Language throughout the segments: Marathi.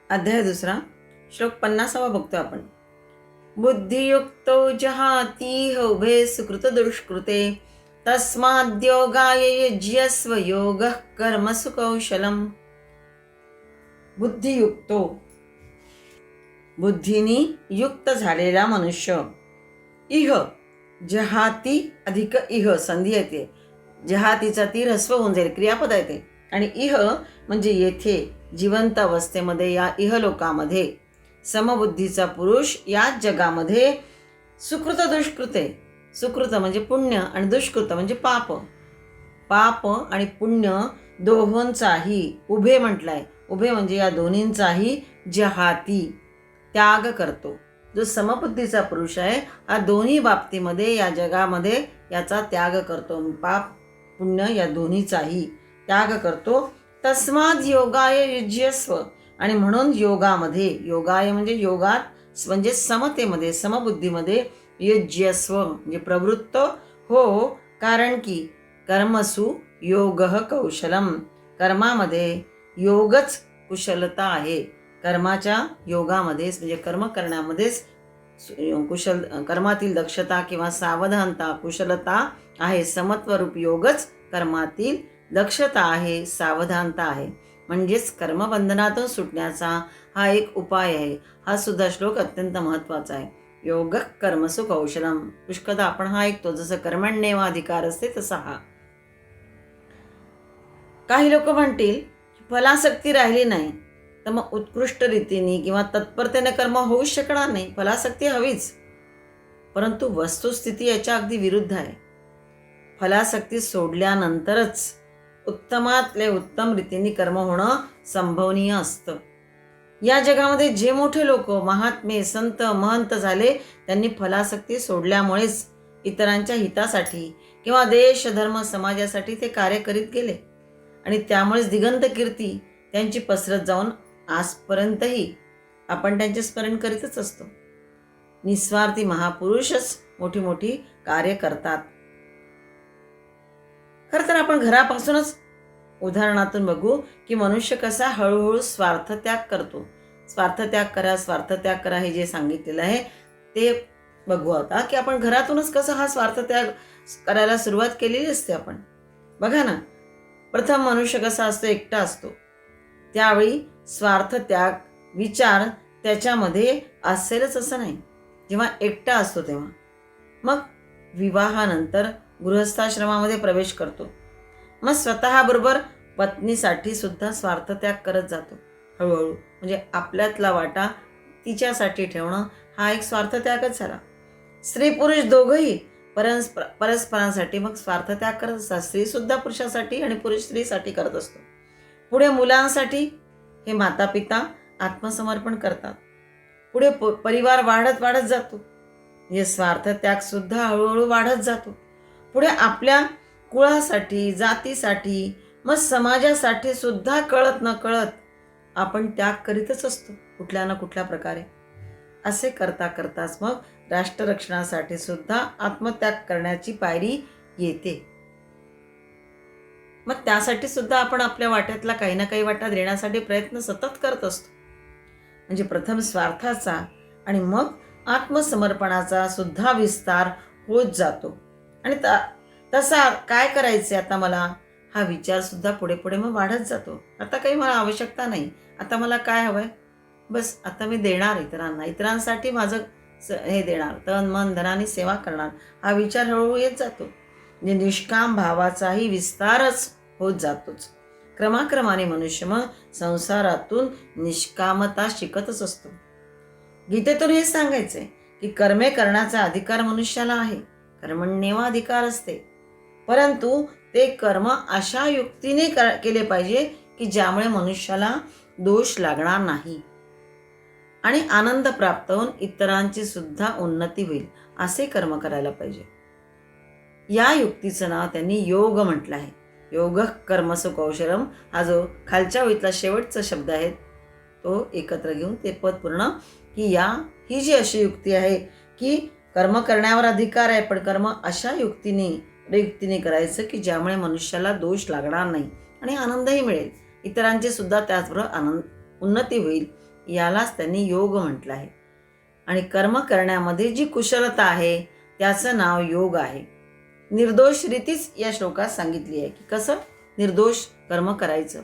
अध्याय दुसरा, श्लोक 50 बघतो आपण. बुद्धियुक्तो जहातीह उभे सुकृत दुष्कृते तस्माद्योगाय युज्यस्व योगः कर्मसु कौशलम. बुद्धियुक्तो, बुद्धीनी युक्त झालेला मनुष्य. इह, जहाती अधिक इह संधी येते. जहातीचा ती ह्रस्व होऊन जाईल, क्रियापद येते. आणि इह म्हणजे येथे, जिवंत अवस्थेमध्ये, या इहलोकामध्ये. समबुद्धीचा पुरुष याच जगामध्ये सुकृत दुष्कृते, सुकृत म्हणजे पुण्य आणि दुष्कृत म्हणजे पाप, पाप आणि पुण्य दोहोंचाही, उभे म्हटलाय, उभे म्हणजे या दोन्हींचाही जहाती त्याग करतो. जो समबुद्धीचा पुरुष आहे हा दोन्ही बाबतीमध्ये या जगामध्ये याचा त्याग करतो. पाप पुण्य या दोन्हीचाही त्याग करतो. तस्माद योगाय युज्यस्व, आणि म्हणून योगामध्ये, योगाय म्हणजे योगात म्हणजे समतेमध्ये, समबुद्धीमध्ये, युज्यस्व म्हणजे प्रवृत्त हो. कारण की कर्मसु योगः कौशलम, कर्मामध्ये योगच कुशलता आहे. कर्माच्या योगामध्येच म्हणजे कर्म करण्यामध्येच कर्मातील दक्षता किंवा सावधानता, कुशलता आहे. समत्वरूप योगच कर्मातील दक्षता आहे, सावधानता आहे. म्हणजेच कर्मबंधनातून सुटण्याचा हा एक उपाय आहे. हा सुद्धा श्लोक अत्यंत महत्त्वाचा आहे. योग कर्मसु कौशलम. पुष्कदा आपण हा ऐकतो, जसं कर्मण्येवाधिकार असते तसा हा. काही लोक म्हणतील फलासक्ती राहिली नाही तर मग उत्कृष्ट रीतीने किंवा तत्परतेने कर्म होऊच शकणार नाही, फलासक्ती हवीच. परंतु वस्तुस्थिती याच्या अगदी विरुद्ध आहे. फलासक्ती सोडल्यानंतरच उत्तमातले उत्तम रीतीने कर्म होणं संभवनीय असतं. या जगामध्ये जे मोठे लोक, महात्मे, संत, महंत झाले, त्यांनी फलासक्ती सोडल्यामुळेच इतरांच्या हितासाठी किंवा देश, धर्म, समाजासाठी ते कार्य करीत गेले. आणि त्यामुळेच दिगंत कीर्ती त्यांची पसरत जाऊन आजपर्यंतही आपण त्यांचे स्मरण करीतच असतो. निस्वार्थी महापुरुषच मोठी मोठी कार्य करतात. खरं तर आपण घरापासूनच उदाहरणातून बघू की मनुष्य कसा हळूहळू स्वार्थत्याग करतो. स्वार्थत्याग करा, स्वार्थत्याग करा हे जे सांगितलेलं आहे ते बघू आता, की आपण घरातूनच कसं हा स्वार्थत्याग करायला सुरुवात केलेली असते. आपण बघा ना, प्रथम मनुष्य कसा असतो, एकटा असतो. त्यावेळी स्वार्थत्याग विचार त्याच्यामध्ये असेलच असं नाही. जेव्हा एकटा असतो तेव्हा मग विवाहानंतर गृहस्थाश्रमामध्ये प्रवेश करतो. मग स्वतःबरोबर पत्नीसाठी सुद्धा स्वार्थत्याग करत जातो हळूहळू. म्हणजे आपल्यातला वाटा तिच्यासाठी ठेवणं हा एक स्वार्थत्यागच झाला. स्त्री पुरुष दोघंही परस्परांसाठी मग स्वार्थत्याग करत असतात. स्त्री सुद्धा पुरुषासाठी आणि पुरुष स्त्रीसाठी करत असतो. पुढे मुलांसाठी हे माता पिता आत्मसमर्पण करतात. पुढे परिवार वाढत वाढत जातो. हे स्वार्थत्याग सुद्धा हळूहळू वाढत जातो. पुढे आपल्या कुळासाठी, जातीसाठी, मग समाजासाठी सुद्धा कळत न कळत आपण त्याग करीतच असतो कुठल्या ना कुठल्या प्रकारे. असे करता करताच मग राष्ट्ररक्षणासाठी सुद्धा आत्मत्याग करण्याची पायरी येते. मग त्यासाठी सुद्धा आपण आपल्या वाट्यातला काही ना काही वाटा देण्यासाठी प्रयत्न सतत करत असतो. म्हणजे प्रथम स्वार्थाचा आणि मग आत्मसमर्पणाचा सुद्धा विस्तार होत जातो. आणि तसा काय करायचे आता मला, हा विचार सुद्धा पुढे पुढे मग वाढत जातो. आता काही मला आवश्यकता नाही, आता मला काय हवंय, बस आता मी देणार इतरांना, इतरांसाठी माझं हे देणार, तन मन धनाने सेवा करणार, हा विचार हळूहळू येत जातो. म्हणजे निष्काम भावाचाही विस्तारच होत जातोच. क्रमाक्रमाने मनुष्य मग संसारातून निष्कामता शिकतच असतो. गीतेतून हेच सांगायचंय की कर्मे करण्याचा अधिकार मनुष्याला आहे, कर्मण्येवाधिकार असते. परंतु ते कर्म अशा युक्तीने केले पाहिजे की ज्यामुळे मनुष्याला दोष लागणार नाही आणि आनंद प्राप्त होऊन इतरांची सुद्धा उन्नती होईल, असे कर्म करायला पाहिजे. या युक्तीचं नाव त्यांनी योग म्हटलं आहे. योग कर्मसु कौशलम हा जो खालच्या ओळीतला शेवटचा शब्द आहे तो एकत्र घेऊन ते पद पूर्ण, की ही जी अशी युक्ती आहे की कर्म करण्यावर अधिकार आहे, पण कर्म अशा युक्तीने करायचं की ज्यामुळे मनुष्याला दोष लागणार नाही आणि आनंदही मिळेल, इतरांची सुद्धा त्याचबरोबर उन्नती होईल. यालाच त्यांनी योग म्हटलं आहे. आणि कर्म करण्यामध्ये जी कुशलता आहे त्याचं नाव योग आहे. निर्दोष रीतीच या श्लोकात सांगितली आहे की कसं निर्दोष कर्म करायचं.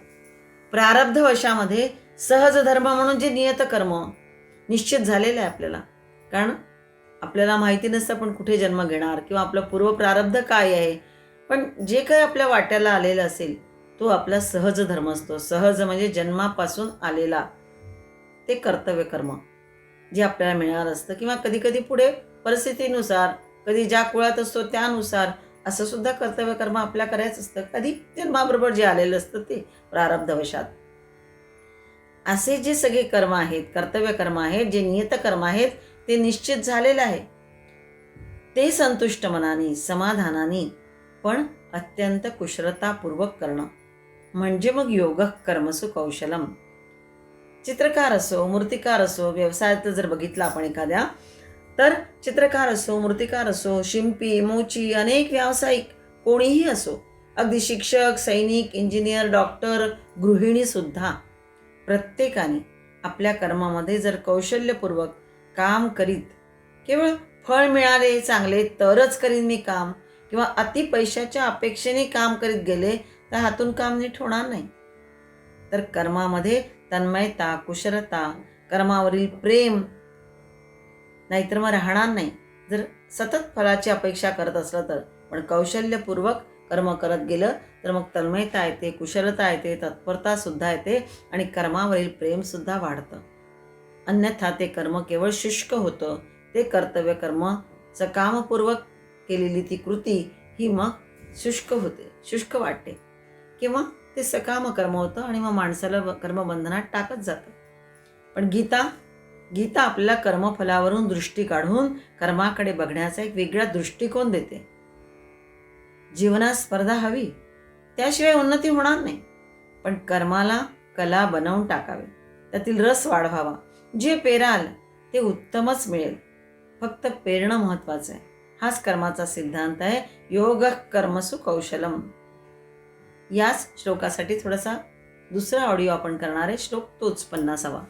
प्रारब्ध वशामध्ये सहज धर्म म्हणून जे नियत कर्म निश्चित झालेलं आहे आपल्याला, कारण आपल्याला माहिती नसतं आपण कुठे जन्म घेणार किंवा आपलं पूर्व प्रारब्ध काय आहे, पण जे काही आपल्या वाट्याला आलेलं असेल तो आपला सहज धर्म असतो. सहज म्हणजे जन्मापासून आलेला ते कर्तव्य कर्म जे आपल्याला मिळणार असतं, किंवा कधी कधी पुढे परिस्थितीनुसार, कधी ज्या कुळात असतो त्यानुसार असं सुद्धा कर्तव्य कर्म आपल्याला करायचं असतं. कधी जन्माबरोबर जे आलेलं असतं ते प्रारब्धवशात. असे जे सगळे कर्म आहेत, कर्तव्य कर्म आहेत, जे नियत कर्म आहेत ते निश्चित झालेलं आहे. ते संतुष्ट मनाने, समाधानाने, पण अत्यंत कुशलतापूर्वक करणं म्हणजे मग योग कर्मसु कौशलम. चित्रकार असो, मूर्तिकार असो, व्यवसायात जर बघितलं आपण एखाद्या, तर चित्रकार असो, मूर्तिकार असो, शिंपी, मोची, अनेक व्यावसायिक कोणीही असो, अगदी शिक्षक, सैनिक, इंजिनियर, डॉक्टर, गृहिणी सुद्धा, प्रत्येकाने आपल्या कर्मामध्ये जर कौशल्यपूर्वक काम करीत, केवळ फळ मिळाले चांगले तरच करीन मी काम, किंवा अति पैशाच्या अपेक्षेने काम करीत गेले तर हातून काम नीट होणार नाही. तर कर्मामध्ये तन्मयता, कुशलता, कर्मावरील प्रेम नाहीतर मग राहणार नाही. जर सतत फळाची अपेक्षा करत असलं तर, पण कौशल्यपूर्वक कर्म करत गेलं तर मग तन्मयता येते, कुशलता येते, तत्परता सुद्धा येते आणि कर्मावरील प्रेम सुद्धा वाढतं. अन्यथा ते कर्म केवळ शुष्क होतं. ते कर्तव्य कर्म सकामपूर्वक केलेली ती कृती ही मग शुष्क होते, शुष्क वाटते, किंवा ते सकाम कर्म होतं आणि मग माणसाला कर्मबंधनात टाकत जातं. पण गीता आपल्याला कर्मफलावरून दृष्टी काढून कर्माकडे बघण्याचा एक वेगळा दृष्टिकोन देते. जीवनात स्पर्धा हवी, त्याशिवाय उन्नती होणार नाही. पण कर्माला कला बनवून टाकावे, त्यातील रस वाढवावा. जे पेराल ते उत्तमच मिळेल, फक्त पेरणं महत्वाचं आहे. हाच कर्माचा सिद्धांत आहे, योग कर्मसु कौशलम. याच श्लोकासाठी थोडासा दुसरा ऑडिओ आपण करणार आहे. श्लोक तोच 50वा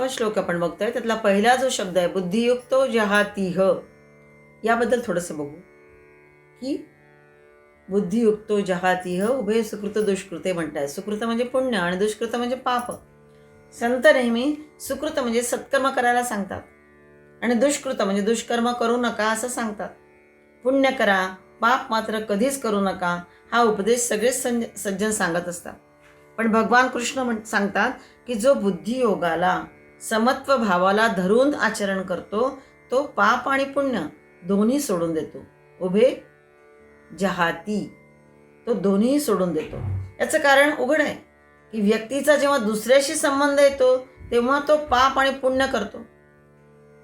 श्लोक आपण बघतोय. त्यातला पहिला जो शब्द आहे बुद्धियुक्तो जहातीह, याबद्दल थोडंसं बघू की बुद्धियुक्तो जहातीह उभय सुकृत दुष्कृते म्हणतात. सुकृत म्हणजे पुण्य आणि दुष्कृत म्हणजे पाप. संत नेहमी सुकृत म्हणजे सत्कर्म करायला सांगतात आणि दुष्कृत म्हणजे दुष्कर्म करू नका असं सांगतात. पुण्य करा, पाप मात्र कधीच करू नका, हा उपदेश सगळेच सज्जन सांगत असतात. पण भगवान कृष्ण सांगतात की जो बुद्धियोगाला, समत्व भावाला धरून आचरण करतो तो पाप आणि पुण्य दोन्ही सोडून देतो. उभे जहाती, तो दोन्ही सोडून देतो. याचं कारण उघड आहे की व्यक्तीचा जेव्हा दुसऱ्याशी संबंध येतो तेव्हा तो पाप आणि पुण्य करतो.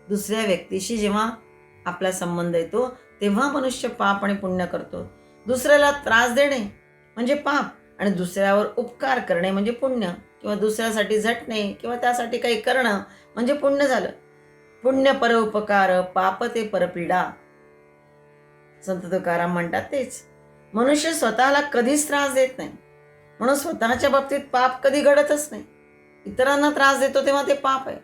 दुसऱ्या व्यक्तीशी जेव्हा आपला संबंध येतो तेव्हा मनुष्य पाप आणि पुण्य करतो. दुसऱ्याला त्रास देणे म्हणजे पाप आणि दुसऱ्यावर उपकार करणे म्हणजे पुण्य, किंवा दुसऱ्यासाठी झटणे किंवा त्यासाठी काही करणं म्हणजे पुण्य झालं. पुण्य परोपकार, पाप ते परपीडा. संत तुकाराम म्हणतात तेच. मनुष्य स्वतःला कधीच त्रास देत नाही, म्हणून स्वतःच्या बाबतीत पाप कधी घडतच नाही. इतरांना त्रास देतो तेव्हा ते पाप आहे,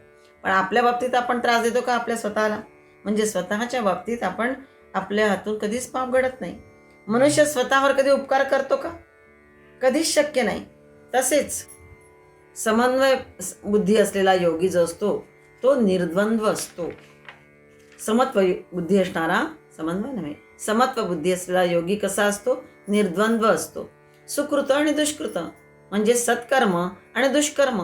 पण आपल्या बाबतीत आपण त्रास देतो का आपल्या स्वतःला? म्हणजे स्वतःच्या बाबतीत आपण आपल्या हातून कधीच पाप घडत नाही. मनुष्य स्वतःवर कधी उपकार करतो का? कधीच शक्य नाही. तसेच समन्वय बुद्धी असलेला योगी जो असतो तो निर्द्वंद्व असतो. समत्व बुद्धी असणारा, समन्वय नव्हे, समत्व बुद्धी असलेला योगी कसा असतो? निर्द्वंद्व असतो. सुकृत आणि दुष्कृत म्हणजे सत्कर्म आणि दुष्कर्म,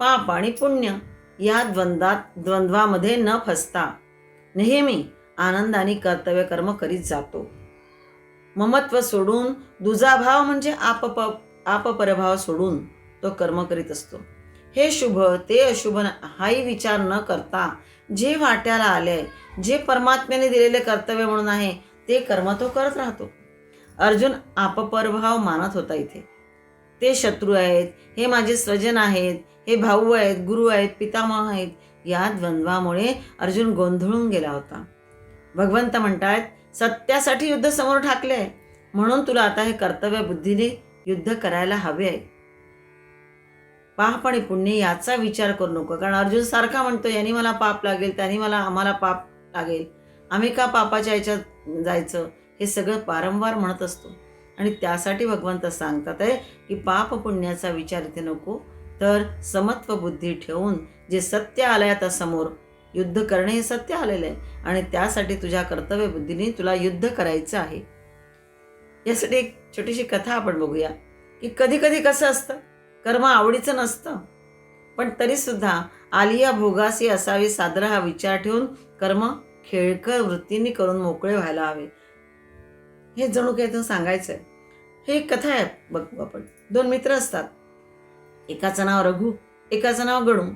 पाप आणि पुण्य या द्वंद्वामध्ये न फसता नेहमी आनंदाने कर्तव्य कर्म करीत जातो. ममत्व सोडून, दुजाभाव म्हणजे आपपरभाव सोडून तो कर्म करीत असतो. हे शुभ ते अशुभ हाही विचार न करता जे वाट्याला आले, जे परमात्म्याने दिलेले कर्तव्य म्हणून आहे ते कर्म तो करत राहतो. अर्जुन आपपरभाव मानत होता इथे. ते शत्रू आहेत, हे माझे स्वजन आहेत, हे भाऊ आहेत, गुरु आहेत, पितामह आहेत, या द्वंद्वामुळे अर्जुन गोंधळून गेला होता. भगवंत म्हणतात सत्यासाठी युद्ध समोर ठाकले आहे, म्हणून तुला आता हे कर्तव्य बुद्धीने युद्ध करायला हवे आहे. पाप आणि पुण्य याचा विचार करू नको. कारण अर्जुन सारखा म्हणतो, यांनी मला पाप लागेल, त्यांनी आम्हाला पाप लागेल, आम्ही का पापाच्या ह्याच्यात जायचं, हे सगळं वारंवार म्हणत असतो. आणि त्यासाठी भगवंत सांगतात आहे की पाप पुण्याचा विचार इथे नको, तर समत्व बुद्धी ठेवून जे सत्य आलंय आता समोर, युद्ध करणे हे सत्य आलेलं आहे आणि त्यासाठी तुझ्या कर्तव्य बुद्धीने तुला युद्ध करायचं आहे. यासाठी एक छोटीशी कथा आपण बघूया की कधी कधी कसं असतं, कर्म आवडीचं नसतं, पण तरीसुद्धा आलिया भोगासी असावी सादर हा विचार ठेवून कर्म खेळकर वृत्तीने करून मोकळे व्हायला हवे. हे जणू काही इथून सांगायचं आहे. हे एक कथा आहे. बघू आपण. 2 मित्र असतात. एकाचं नाव रघु, एकाचं नाव गणू.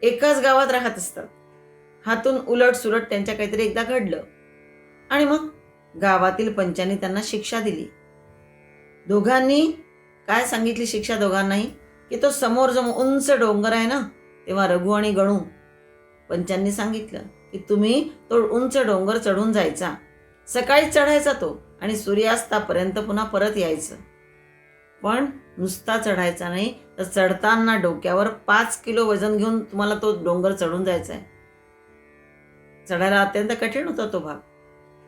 एकाच गावात राहत असतात. हातून उलट सुलट त्यांच्या काहीतरी एकदा घडलं आणि मग गावातील पंचांनी त्यांना शिक्षा दिली. दोघांनी काय सांगितली शिक्षा? दोघांनाही की तो समोर जो उंच डोंगर आहे ना, तेव्हा रघु आणि गणू पंचांनी सांगितलं की तुम्ही तो उंच डोंगर चढून जायचा, सकाळी चढायचा तो आणि सूर्यास्तापर्यंत पुन्हा परत यायचं. पण नुसता चढायचा नाही, तर चढताना डोक्यावर 5 किलो वजन घेऊन तुम्हाला तो डोंगर चढून जायचा आहे. चढायला अत्यंत कठीण होता तो भाग,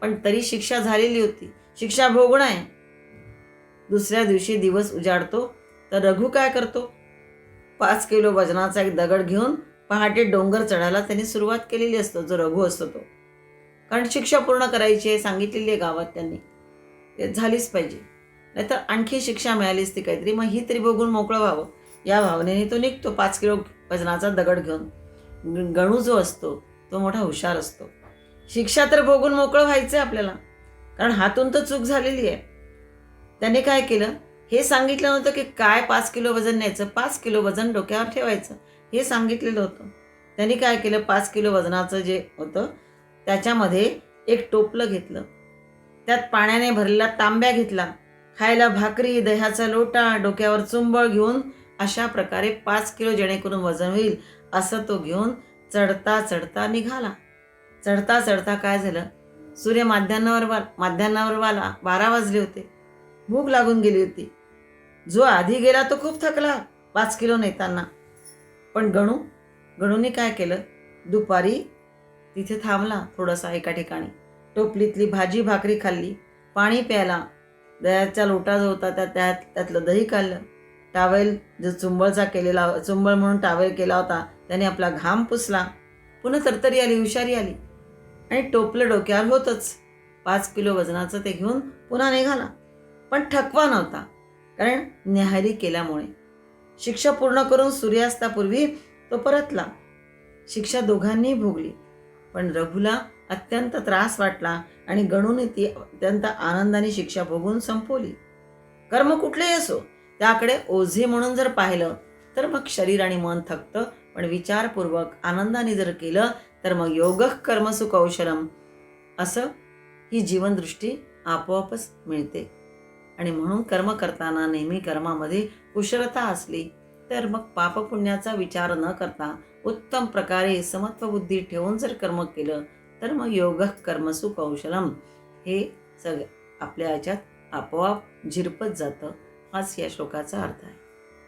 पण तरी शिक्षा झालेली होती, शिक्षा भोगणं आहे. दुसऱ्या दिवशी दिवस उजाडतो तर रघु काय करतो, 5 किलो वजनाचा एक दगड घेऊन पहाटे डोंगर चढायला त्यांनी सुरुवात केलेली असतो, जो रघु असतो तो. कारण शिक्षा पूर्ण करायची आहे, सांगितलेली आहे गावात त्यांनी, ते झालीच पाहिजे, नाहीतर आणखी शिक्षा मिळाली असती काहीतरी, मग ही तरी बघून मोकळं व्हावं या भावनेने तो निघतो 5 किलो वजनाचा दगड घेऊन. गणू जो असतो तो मोठा हुशार असतो. शिक्षा तर भोगून मोकळं व्हायचं आहे आपल्याला, कारण हातून तर चूक झालेली आहे. त्याने काय केलं, हे सांगितलं नव्हतं की काय 5 किलो वजन न्यायचं, 5 किलो वजन डोक्यावर ठेवायचं हे सांगितलेलं होतं. त्यांनी काय केलं, 5 किलो वजनाचं जे होतं त्याच्यामध्ये एक टोपलं घेतलं, त्यात पाण्याने भरलेला तांब्या घेतला, खायला भाकरी, दह्याचा लोटा, डोक्यावर चुंबळ घेऊन अशा प्रकारे 5 किलो जेणेकरून वजन होईल असं तो घेऊन चढता चढता निघाला. चढता चढता काय झालं, सूर्य माध्यान्हावर वाला 12 वाजले होते. भूक लागून गेली होती. जो आधी गेला तो खूप थकला 5 किलो नेताना. पण गणूने काय केलं, दुपारी तिथे थांबला थोडासा एका ठिकाणी, टोपलीतली भाजी भाकरी खाल्ली, पाणी प्यायला, दह्याचा लोटा जो होता त्यातलं दही खाल्लं, टावेल जो चुंबळ म्हणून टावेल केला होता त्याने आपला घाम पुसला, पुन्हा तरतरी आली, हुशारी आली आणि टोपलं डोक्यावर होतंच. 5 किलो वजनाचं ते घेऊन पुन्हा निघाला. पण थकवा नव्हता, कारण न्याहारी केल्यामुळे. शिक्षा पूर्ण करून सूर्यास्तापूर्वी तो परतला. शिक्षा दोघांनी भोगली, पण रघुला अत्यंत त्रास वाटला आणि गणूने ती अत्यंत आनंदाने शिक्षा भोगून संपवली. कर्म कुठलेही असो, त्याकडे ओझे म्हणून जर पाहिलं तर मग शरीर आणि मन थकतं, पण विचारपूर्वक आनंदाने जर केलं तर मग योगः कर्मसु कौशलम असं ही जीवनदृष्टी आपोआपच मिळते. आणि म्हणून कर्म करताना नेहमी कर्मामध्ये कुशलता असली तर मग पापपुण्याचा विचार न करता उत्तम प्रकारे समत्व बुद्धी ठेवून जर कर्म केलं तर मग योगः कर्मसु कौशलम हे सगळं आपल्या याच्यात आपोआप झिरपत जातं. हाच या श्लोकाचा अर्थ आहे.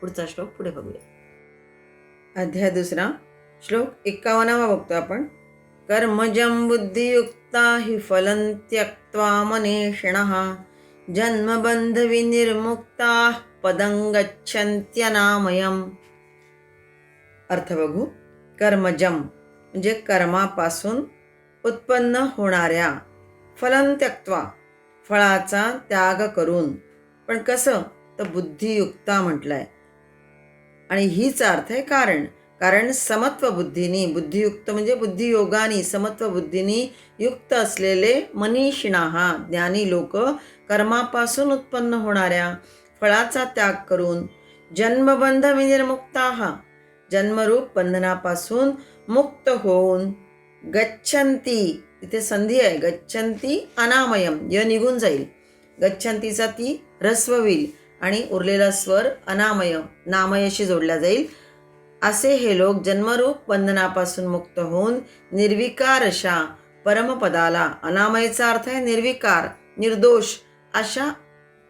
पुढचा श्लोक पुढे बघूया. अध्याय 2 श्लोक 51 बघतो आपण. कर्मजं बुद्धियुक्ता हि फलं त्यक्त्वा मनीषिणः जन्मबंध विनिर्मुक्ता पदं गच्छन्त्यनामयम्. अर्थ बघू. कर्मजम म्हणजे कर्मापासून उत्पन्न होणाऱ्या, फलं त्यक्त्वा फळाचा त्याग करून, पण कसं तर बुद्धियुक्ता म्हटलंय आणि हीच अर्थ आहे कारण समत्व बुद्धीनी, बुद्धियुक्त म्हणजे बुद्धियोगानी समत्व बुद्धीनी युक्त असलेले मनीषिणाः ज्ञानी लोक कर्मापासून उत्पन्न होणाऱ्या फळाचा त्याग करून जन्मबंध विनिर्मुक्ताः जन्मरूप बंधनापासून मुक्त होऊन गच्छन्ति, इथे संधी आहे, गच्छन्ति अनामयम, य निघून जाईल, गच्छन्तीचा ती ह्रस्व होईल आणि उरलेला स्वर अनामय नामयशी जोडला जाईल. असे हे लोक जन्मरूप बंधनापासून मुक्त होऊन निर्विकार अशा परमपदाला, अनामयचा अर्थ आहे निर्विकार निर्दोष, अशा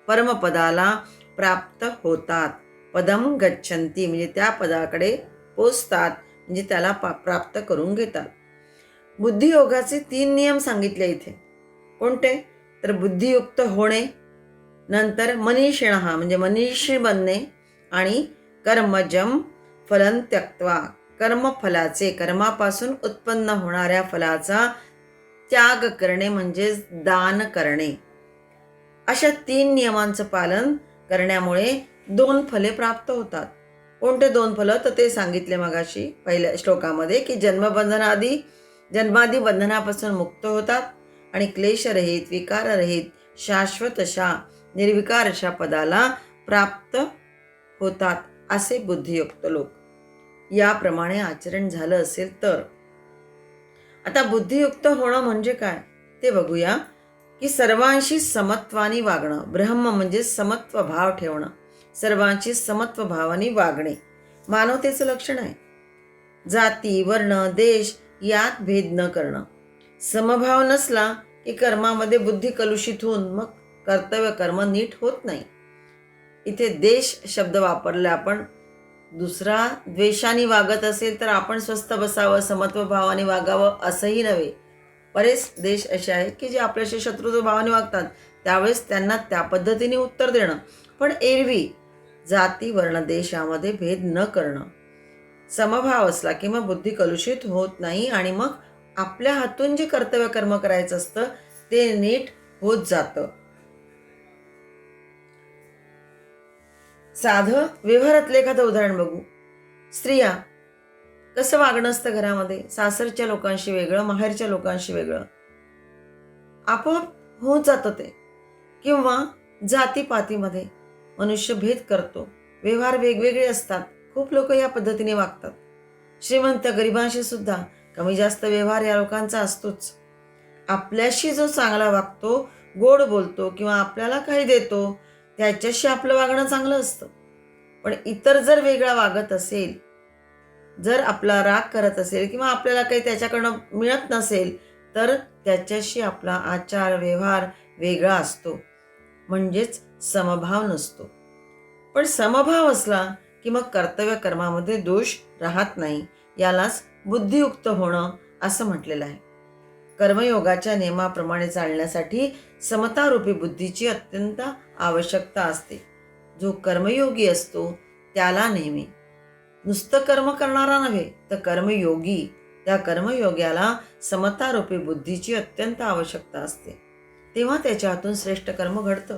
परमपदाला प्राप्त होतात. पदम गच्छन्ति म्हणजे त्या पदाकडे पोचतात, म्हणजे त्याला प्राप्त करून घेतात. बुद्धियोगाचे 3 नियम सांगितले इथे. कोणते? तर बुद्धियुक्त होणे, नंतर मनीषिणः म्हणजे मनीषी बनणे, आणि कर्मजम फलं त्यक्त्वा कर्मफलाचे, कर्मापासून उत्पन्न होणाऱ्या फलाचा त्याग करणे म्हणजेच दान करणे. अशा 3 नियमांचं पालन करण्यामुळे 2 फले प्राप्त होतात. कोणते 2 फलं? तर ते सांगितले मगाशी पहिल्या श्लोकामध्ये की जन्मादी बंधनापासून मुक्त होतात आणि क्लेशरहित, विकाररहित, शाश्वत अशा निर्विकार अशा पदाला प्राप्त होतात असे बुद्धियुक्त लोक. याप्रमाणे आचरण झालं असेल तर. आता बुद्धियुक्त होणं म्हणजे काय ते बघूया. की सर्वांशी समत्वानी वागणं, ब्रह्म म्हणजे समत्व भाव ठेवणं, सर्वांशी समत्व भावाने वागणे मानवतेचं लक्षण आहे. जाती, वर्ण, देश यात भेद न करणं. समभाव नसला की कर्मामध्ये बुद्धी कलुषित होऊन मग कर्तव्य कर्म नीट होत नाही. इथे देश शब्द वापरला आपण. दुसरा द्वेषाने वागत असेल तर आपण स्वस्थ बसावं, समत्व भावाने वागावं असंही नव्हे. बरेच देश असे आहेत की जे आपल्याशी शत्रुत्व भावाने वागतात, त्यावेळेस त्यांना त्या पद्धतीने उत्तर देणं. पण एरवी जाती, वर्ण, देश यामध्ये भेद न करणं. समभाव असला की मग बुद्धी कलुषित होत नाही आणि मग आपल्या हातून जे कर्तव्य कर्म करायचं असतं ते नीट होत जातं. साधं व्यवहारातलं एखादं उदाहरण बघू. स्त्रिया कसं वागणं असतं घरामध्ये, सासरच्या लोकांशी वेगळं, माहेरच्या लोकांशी वेगळं, आपोआप होत जातं ते. किंवा जातीपातीमध्ये मनुष्य भेद करतो, व्यवहार वेगवेगळे असतात, खूप लोक या पद्धतीने वागतात. श्रीमंत गरिबांशी सुद्धा कमी जास्त व्यवहार या लोकांचा असतोच. आपल्याशी जो चांगला वागतो, गोड बोलतो किंवा आपल्याला काही देतो, त्याच्याशी आपलं वागणं चांगलं असतं. पण इतर जर वेगळा वागत असेल, जर आपला राग करत असेल किंवा आपल्याला काही त्याच्याकडनं मिळत नसेल, तर त्याच्याशी आपला आचार व्यवहार वेगळा असतो, म्हणजेच समभाव नसतो. पण समभाव असला की मग कर्तव्य कर्मामध्ये दोष राहत नाही. यालाच बुद्धियुक्त होणं असं म्हटलेलं आहे. कर्मयोगाच्या नियमाप्रमाणे चालण्यासाठी समतारूपी बुद्धीची अत्यंत आवश्यकता असते. जो कर्मयोगी असतो त्याला नेहमी नुसतं कर्म करणारा नव्हे तर कर्मयोगी, त्या कर्मयोग्याला समतारूपी बुद्धीची अत्यंत आवश्यकता असते. तेव्हा त्याच्या हातून श्रेष्ठ कर्म घडतं.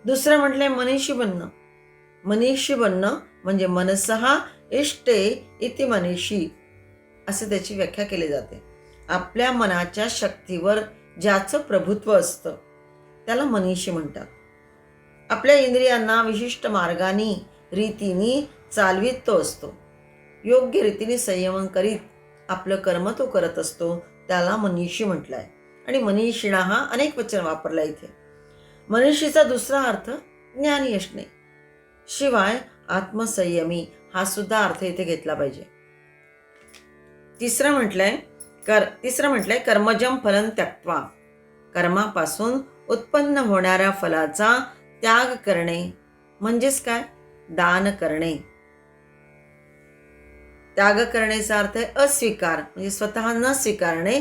दुसरं म्हटलंय मनीषी बनणं. मनीषी बनणं म्हणजे मनसहा इष्टे इति मनीषी असं त्याची व्याख्या केली जाते. आपल्या मनाच्या शक्तीवर ज्याचं प्रभुत्व असतं त्याला मनीषी म्हणतात. आपल्या इंद्रियांना विशिष्ट मार्गाने रीतीने चालवीत तो असतो. योग्य रीतीने संयमन करीत आपलं कर्म तो करत असतो, त्याला मनीषी म्हटलं आहे. आणि मनीषिणा हा अनेक वचन वापरला इथे. मनीषीचा दुसरा अर्थ ज्ञानी असणे. शिवाय आत्मसंयमी हा सुद्धा अर्थ इथे घेतला पाहिजे. तिसरं म्हटलंय कर्मजम फलं त्यक्त्वा, कर्मापासून उत्पन्न होणाऱ्या फलाचा त्याग करणे म्हणजेच काय? दान करणे. त्याग करण्याचा अर्थ आहे अस्वीकार, म्हणजे स्वतः न स्वीकारणे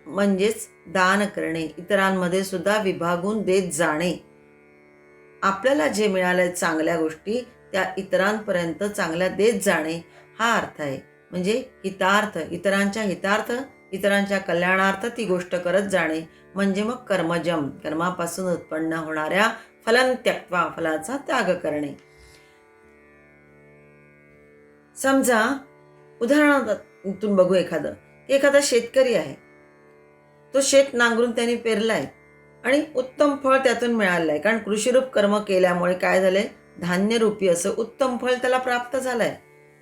म्हणजेच दान करणे. इतरांमध्ये सुद्धा विभागून देत जाणे. आपल्याला जे मिळाले चांगल्या गोष्टी त्या इतरांपर्यंत चांगल्या देत जाणे हा अर्थ आहे. म्हणजे हितार्थ, इतरांच्या हितार्थ, इतरांच्या कल्याणार्थ ती गोष्ट करत जाणे म्हणजे मग कर्मजम, कर्मापासून उत्पन्न होणाऱ्या फलं त्यक्त्वा, फलाचा त्याग करणे. समजा उदाहरणातून बघू एखादा शेतकरी आहे. तो शेत नांगरून त्याने पेरलाय आणि उत्तम फळ त्यातून मिळालं आहे. कारण कृषीरूप कर्म केल्यामुळे काय झालंय, धान्यरूपी असं उत्तम फळ त्याला प्राप्त झालंय.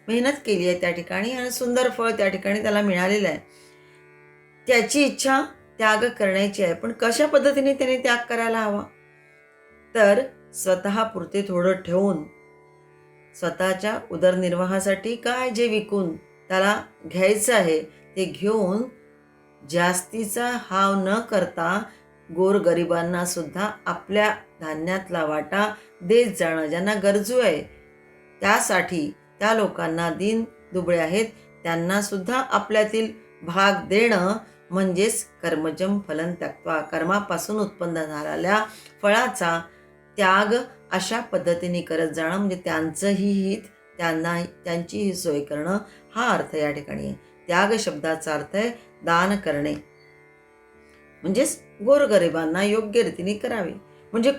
मेहनत केली आहे त्या ठिकाणी आणि सुंदर फळ त्या ठिकाणी त्याला मिळालेलं आहे. त्याची इच्छा त्याग करण्याची आहे. पण कशा पद्धतीने त्याने त्याग करायला हवा? तर स्वतःपुरते थोडं ठेवून स्वतःच्या उदरनिर्वाहासाठी काय जे विकून त्याला घ्यायचं आहे ते घेऊन जास्तीचा हाव न करता गोरगरिबांना सुद्धा आपल्या धान्यातला वाटा देत जाणं. ज्यांना गरजू आहे त्यासाठी त्या लोकांना दीन दुबळे आहेत त्यांना सुद्धा आपल्यातील भाग देणं म्हणजेच कर्मजम फलन त्यक्त्वा, कर्मापासून उत्पन्न झालेल्या फळाचा त्याग अशा पद्धतीने करत जाणं म्हणजे त्यांचंही हित, त्यांचीही सोय करणं हा अर्थ या ठिकाणी आहे. त्याग शब्दाचा अर्थ आहे दान करणे, म्हणजेच गोरगरिबांना योग्य रीतीने करावे. म्हणजे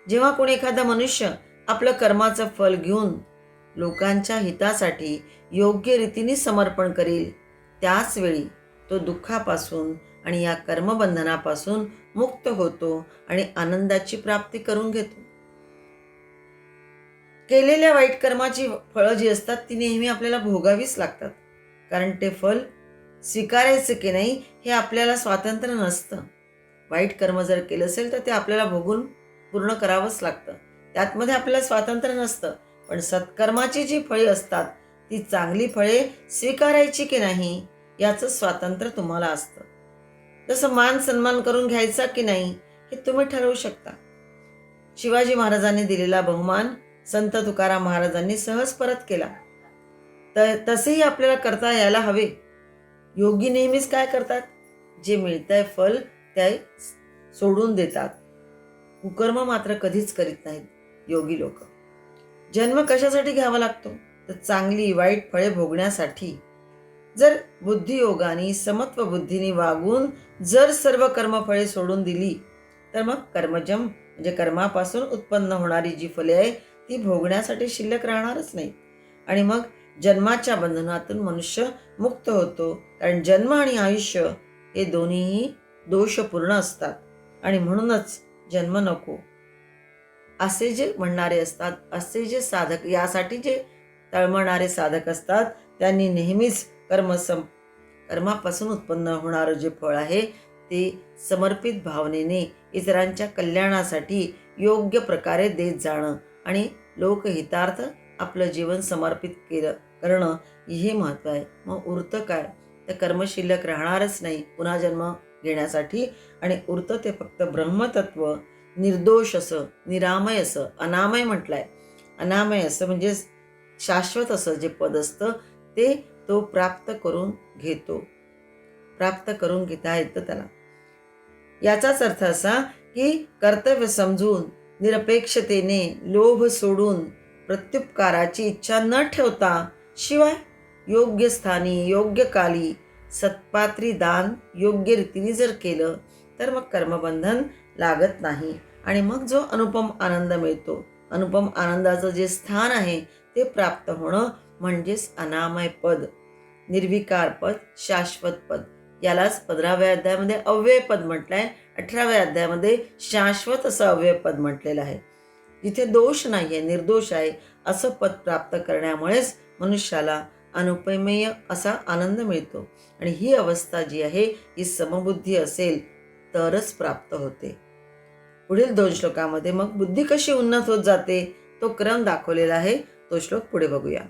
जेव्हा कोणी एखादा मनुष्य आपलं कर्माचं फल घेऊन लोकांच्या हितासाठी योग्य रीतीने समर्पण करील त्याच वेळी तो दुःखापासून आणि या कर्मबंधनापासून मुक्त होतो आणि आनंदाची प्राप्ती करून घेतो. केलेल्या वाईट कर्माची फळं जी असतात ती नेहमी आपल्याला भोगावीच लागतात, कारण ते फल स्वीकारायचं की नाही हे आपल्याला स्वातंत्र्य नसतं. वाईट कर्म जर केलं असेल तर ते आपल्याला भोगून पूर्ण करावंच लागतं, त्यातमध्ये आपल्याला स्वातंत्र्य नसतं. पण सत्कर्माची जी फळे असतात ती चांगली फळे स्वीकारायची की नाही याचं स्वातंत्र्य तुम्हाला असतं. जसं मान सन्मान करून घ्यायचा की नाही हे तुम्ही ठरवू शकता. शिवाजी महाराजांनी दिलेला बहुमान संत तुकाराम महाराजांनी सहज परत केला. तर तसेही आपल्याला करता यायला हवे. योगी नेहमीच काय करतात, जे मिळतंय फल ते सोडून देतात, कुकर्म मात्र कधीच करीत नाहीत योगी लोक. जन्म कशासाठी घ्यावा लागतो, तर चांगली वाईट फळे भोगण्यासाठी. जर बुद्धियोगाने समत्व बुद्धीने वागून जर सर्व कर्मफळे सोडून दिली तर मग कर्मजम म्हणजे कर्मापासून उत्पन्न होणारी जी फले आहे ती भोगण्यासाठी शिल्लक राहणारच नाही. आणि मग जन्माच्या बंधनातून मनुष्य मुक्त होतो, कारण जन्म आणि आयुष्य हे दोन्हीही दोषपूर्ण असतात. आणि म्हणूनच जन्म नको असे जे म्हणणारे असतात, असे जे साधक, यासाठी जे तळमळणारे साधक असतात, त्यांनी नेहमीच कर्मापासून उत्पन्न होणारं जे फळ आहे ते समर्पित भावनेने इतरांच्या कल्याणासाठी योग्य प्रकारे देत जाणं आणि लोकहितार्थ आपलं जीवन समर्पित करणं हे महत्त्व आहे. मग उरतं काय, तर कर्मशिल्लक राहणारच नाही पुन्हा जन्म घेण्यासाठी. आणि उरतं ते फक्त ब्रह्मतत्व, निर्दोष असं, निरामय असं, अनामय म्हटलंय. अनामय असं म्हणजे शाश्वत असं जे पद असतं ते तो प्राप्त करून घेता येतं त्याला. याचाच अर्थ असा की कर्तव्य समजून निरपेक्षतेने लोभ सोडून प्रत्युपकाराची इच्छा न ठेवता शिवाय योग्य स्थानी योग्य काली सत्पात्री दान योग्य रीतीने जर केलं तर मग कर्मबंधन लागत नाही. आणि मग जो अनुपम आनंद मिळतो, अनुपम आनंदाचं जे स्थान आहे ते प्राप्त होणं म्हणजेच अनामय पद, निर्विकार पद, शाश्वत पद. यालाच 15व्या अध्यायामध्ये अव्यय पद म्हटलंय, 18व्या अध्यायामध्ये शाश्वत असं अव्यय पद म्हटलेलं आहे. जिथे दोष नाहीये, निर्दोष आहे असं पद प्राप्त करण्यामुळेच मनुष्याला अनुपमेय असा आनंद मिळतो. आणि ही अवस्था जी आहे ही समबुद्धी असेल तरच प्राप्त होते. पुढील 2 श्लोकामध्ये मग बुद्धी कशी उन्नत होत जाते तो क्रम दाखवलेला आहे. तो श्लोक पुढे बघूया.